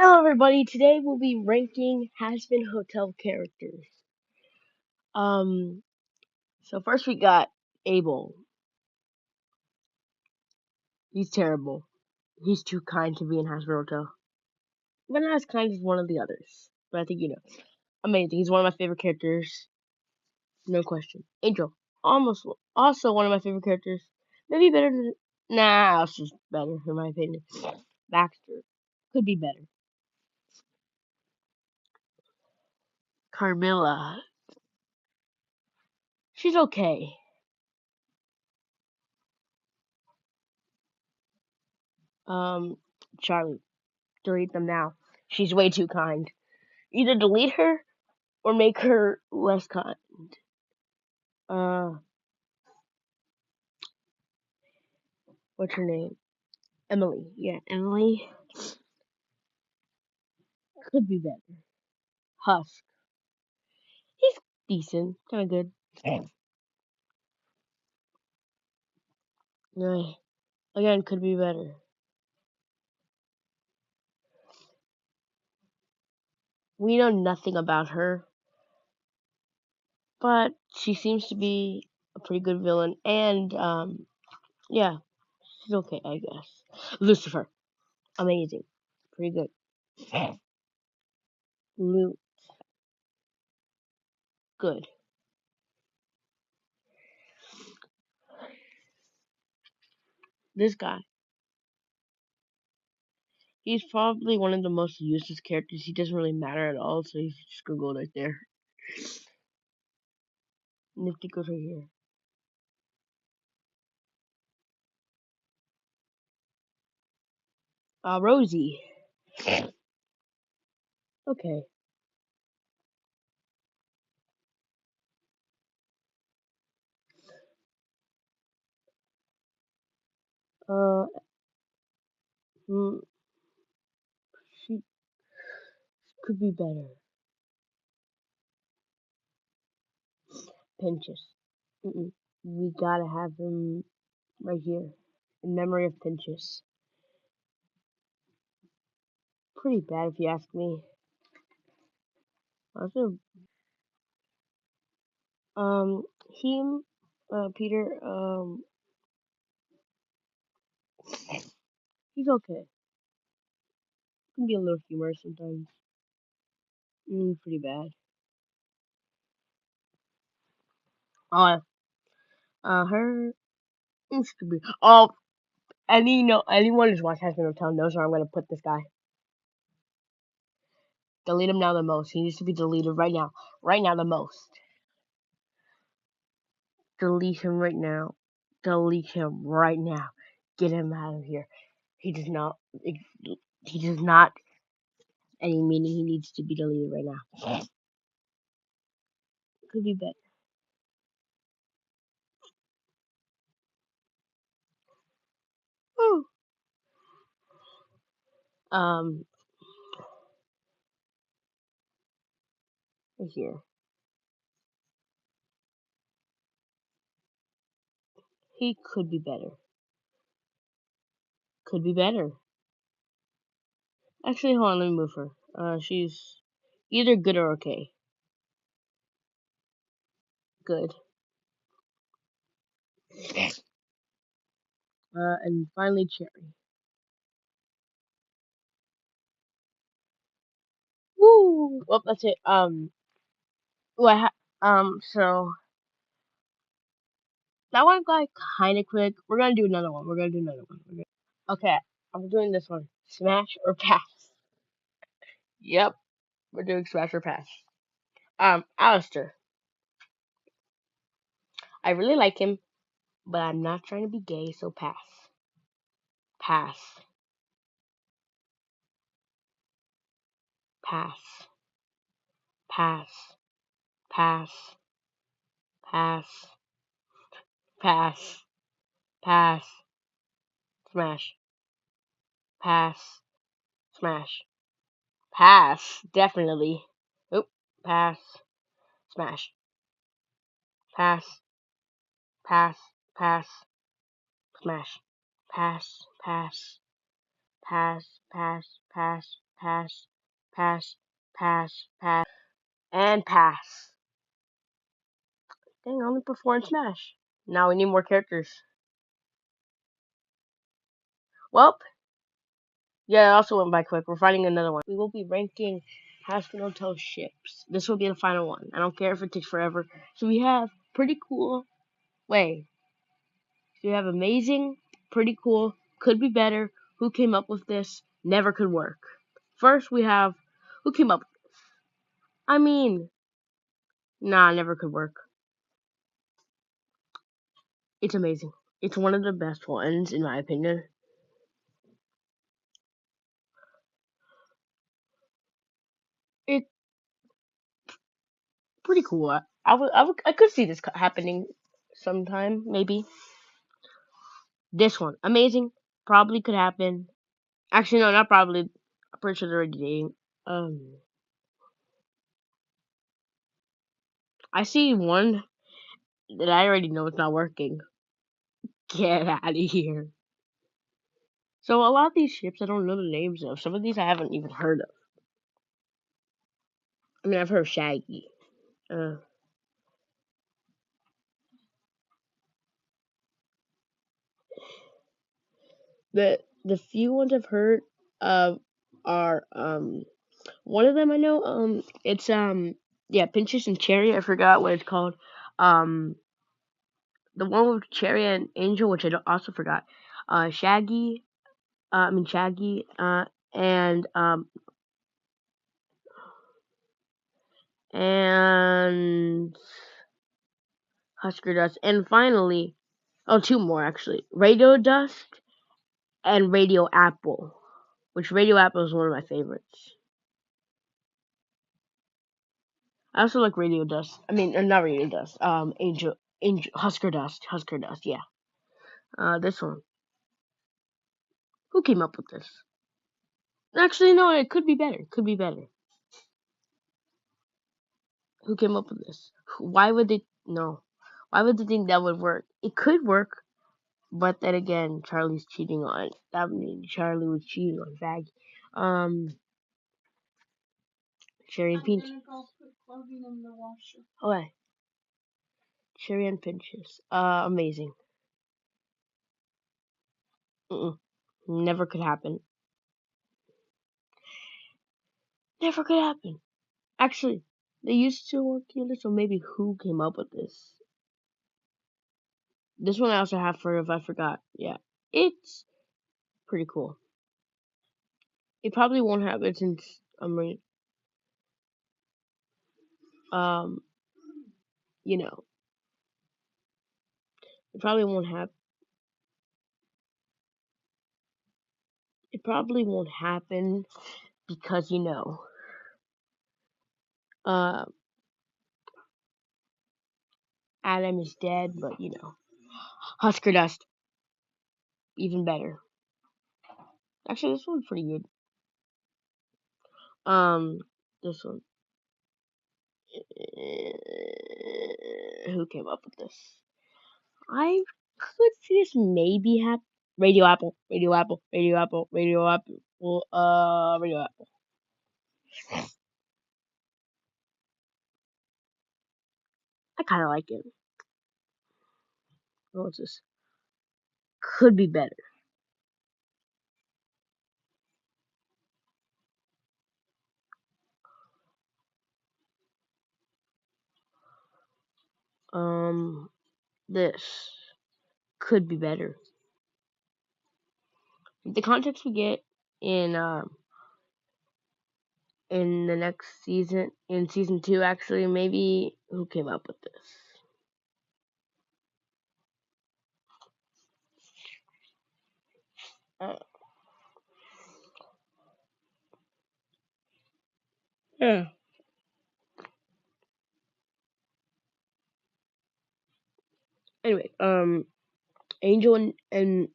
Hello, everybody. Today we'll be ranking has-been hotel characters. Um, so first we got Abel. He's terrible. He's too kind to be in has-been hotel, but not as kind as one of the others. But I think you know. Amazing. He's one of my favorite characters, no question. Angel, almost also one of my favorite characters. Maybe better than Alice better in my opinion. Baxter could be better. Carmilla, she's okay. Um, Charlie. Delete them now. She's way too kind. Either delete her or make her less kind. Uh, what's her name? Emily. Yeah, Emily could be better. Husk. He's decent, kind of good. Uh, again, could be better. We know nothing about her, but she seems to be a pretty good villain, and yeah, she's okay, I guess. Lucifer, amazing, pretty good. Luke, good. This guy, he's probably one of the most useless characters. He doesn't really matter at all, so he's just gonna go right there. Nifty goes right here. Rosie. Okay. Uh, mm, she could be better. Pinches. Mm-mm. We gotta have him right here. In memory of Pinches. Pretty bad if you ask me. Also, him, Peter, he's okay. Can be a little humorous sometimes. Pretty bad. Uh, her, she could be. Oh, anyone who's watched Hazbin Hotel knows where I'm gonna put this guy. Delete him now the most. He needs to be deleted right now. Right now the most. Delete him right now. Delete him right now. Get him out of here. He does not. He does not any meaning. He needs to be deleted right now. Could be better. Whew. Um, right here. He could be better. Could be better. Actually, hold on. Let me move her. She's either good or okay. Good. And finally, Cherry. Woo! Well, that's it. Ooh, so that one got kind of quick. We're gonna do another one. We're gonna do another one. Okay, I'm doing this one. Smash or pass? Yep, we're doing smash or pass. Alistair. I really like him, but I'm not trying to be gay, so pass. Pass. Pass. Pass. Pass. Pass. Pass. Pass. Smash. Pass. Smash. Pass. Definitely. Oop. Pass. Smash. Pass. Pass. Pass. Smash. Pass. Pass. Pass. Pass. Pass. pass, pass, pass, pass, and pass. Dang, I only put 4 in Smash. Now we need more characters. Well, yeah, it also went by quick. We're finding another one. We will be ranking Haskell Hotel ships. This will be the final one. I don't care if it takes forever. So we have pretty cool. Wait. So we have amazing, pretty cool, could be better. Who came up with this? Never could work. First we have who came up. I mean, nah, never could work. It's amazing. It's one of the best ones in my opinion. It's pretty cool. I could see this happening sometime, maybe. This one, amazing. Probably could happen. Actually, no, not probably. I'm pretty sure they're already dating. Um, I see one that I already know it's not working. Get out of here. So a lot of these ships I don't know the names of. Some of these I haven't even heard of. I mean, I've heard of Shaggy. Uh, the few ones I've heard of are one of them I know it's yeah, Pinches and Cherry. I forgot what it's called. Um, the one with Cherry and Angel, which also forgot. Shaggy. Shaggy. And and Husker Dust, and finally, oh, two more actually. Radio Dust and Radio Apple, which Radio Apple is one of my favorites. I also like Radio Dust. I mean, not Radio Dust. Angel, Husker Dust. Yeah. This one. Who came up with this? Actually, no. It could be better. Could be better. Who came up with this? Why would they? No. Why would they think that would work? It could work, but then again, Charlie's cheating on. That means Charlie was cheating on Faggy. Um, Cherry and Peach. Okay. Cherry and Pinches. Amazing. Mm-mm. Never could happen. Never could happen. Actually, they used to work together, so maybe who came up with this? This one I also have for if I forgot. Yeah. It's pretty cool. It probably won't happen since um, you know, it probably won't happen. It probably won't happen because uh, Adam is dead, but Husker Dust even better. Actually, this one's pretty good. This one. Who came up with this? I could see this maybe happen. Radio Apple, Radio Apple, Radio Apple, Radio Apple, Radio Apple. I kind of like it. What's this? Could be better. Um, this could be better. The context we get in the next season, in season 2, actually, maybe who came up with this? Uh, yeah. Anyway, Angel and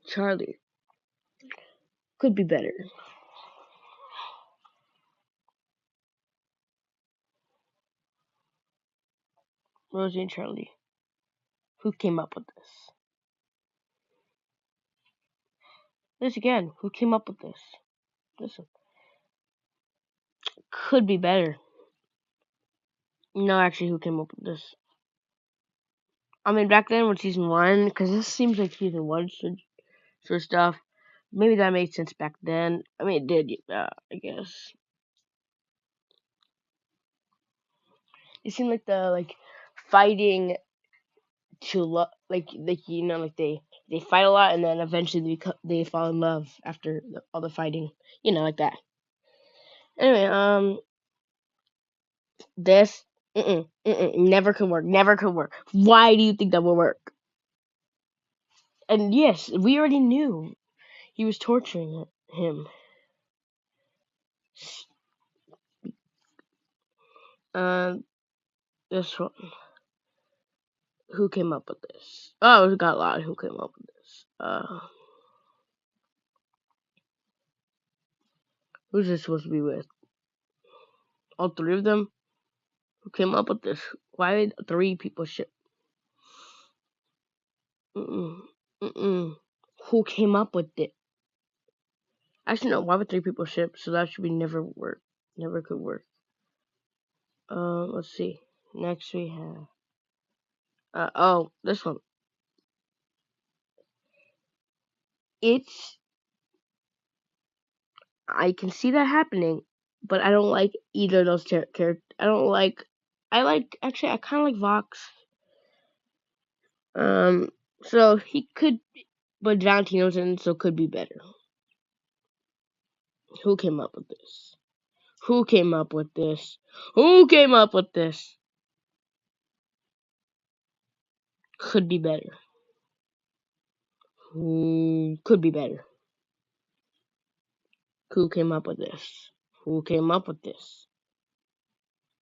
Charlie could be better. Rosie and Charlie. Who came up with this? This again. Who came up with this? Listen. Could be better. No, actually, who came up with this? I mean, back then with season one, because this seems like season one sort of stuff. Maybe that made sense back then. I mean, it did, I guess. It seemed like the fighting to love, like they fight a lot, and then eventually they fall in love after all the fighting, like that. Anyway, this never could work. Never could work. Why do you think that will work? And yes, we already knew he was torturing him. Um, this one. Who came up with this? Oh, we got a lot. Who came up with this? Who's this supposed to be with? All three of them? Who came up with this? Why did three people ship? Mm-mm. Mm-mm. Who came up with it? Actually, no. Why would three people ship? So that should be never work. Never could work. Let's see. Next we have. Oh, this one. It's. I can see that happening, but I don't like either of those characters. I don't like. Actually, I kind of like Vox. Um. So he could, but Valentino's in, so could be better. Who came up with this? Who came up with this? Who came up with this? Could be better. Who could be better? Who came up with this? Who came up with this?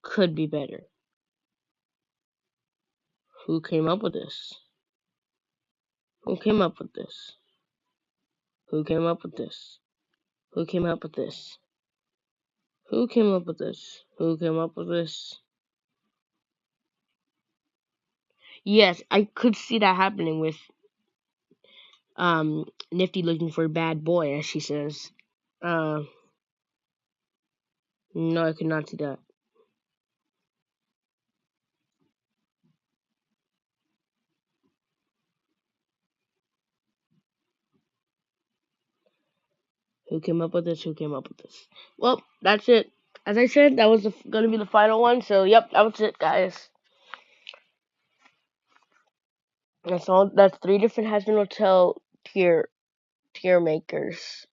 Could be better. Who came up with this? Who came up with this? Who came up with this? Who came up with this? Who came up with this? Who came up with this? Yes, I could see that happening with Nifty looking for a bad boy, as she says. Uh, no, I could not see that. Who came up with this? Who came up with this? Well, that's it. As I said, that was going to be the final one. So, yep, that was it, guys. That's all. That's three different Hazbin Hotel tier makers.